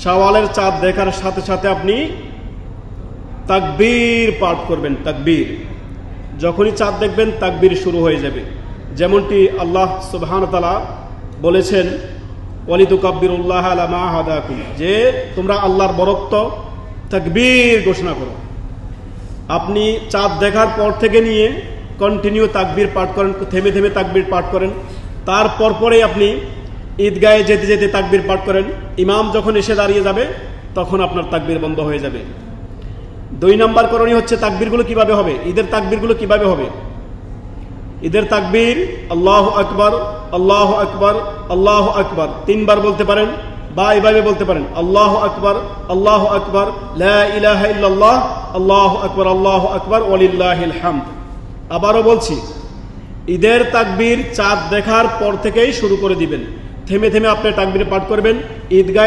শাওয়ালের চাঁদ দেখার সাথে সাথে আপনি তাকবীর পাঠ করবেন। তাকবীর, যখনই চাঁদ দেখবেন তাকবীর শুরু হয়ে যাবে। যেমনটি আল্লাহ সুবহানাহু ওয়া তাআলা বলেছেন, ওয়ালিতুকাব্বিরুল্লাহ আলা মা হাদাকুম, যে তোমরা আল্লাহর বরত্ব তাকবীর ঘোষণা করো। আপনি চাঁদ দেখার পর থেকে নিয়ে কন্টিনিউ তাকবীর পাঠ করেন, থেমে থেমে তাকবীর পাঠ করেন। তারপর পরেই আপনি ঈদগাহে যেতে যেতে তাকবীর পাঠ করেন। ইমাম যখন এসে দাঁড়িয়ে যাবে তখন আপনার তাকবীর বন্ধ হয়ে যাবে। 2 নম্বর করণীয় হচ্ছে তাকবীরগুলো কিভাবে হবে, ঈদের তাকবীরগুলো কিভাবে হবে। ঈদের তাকবীর আল্লাহু আকবার, আল্লাহু আকবার, আল্লাহু আকবার 3 বার বলতে পারেন, বা এভাবে বলতে পারেন আল্লাহু আকবার, আল্লাহু আকবার, লা ইলাহা ইল্লাল্লাহ, আল্লাহু আকবার, আল্লাহু আকবার, ওয়ালিল্লাহিল হামদ। আবারও বলছি, ঈদের তাকবীর চাঁদ দেখার পর থেকেই শুরু করে দিবেন। থেমে থেমে আপনি তাকবীর পাঠ করবেন। ঈদগাহে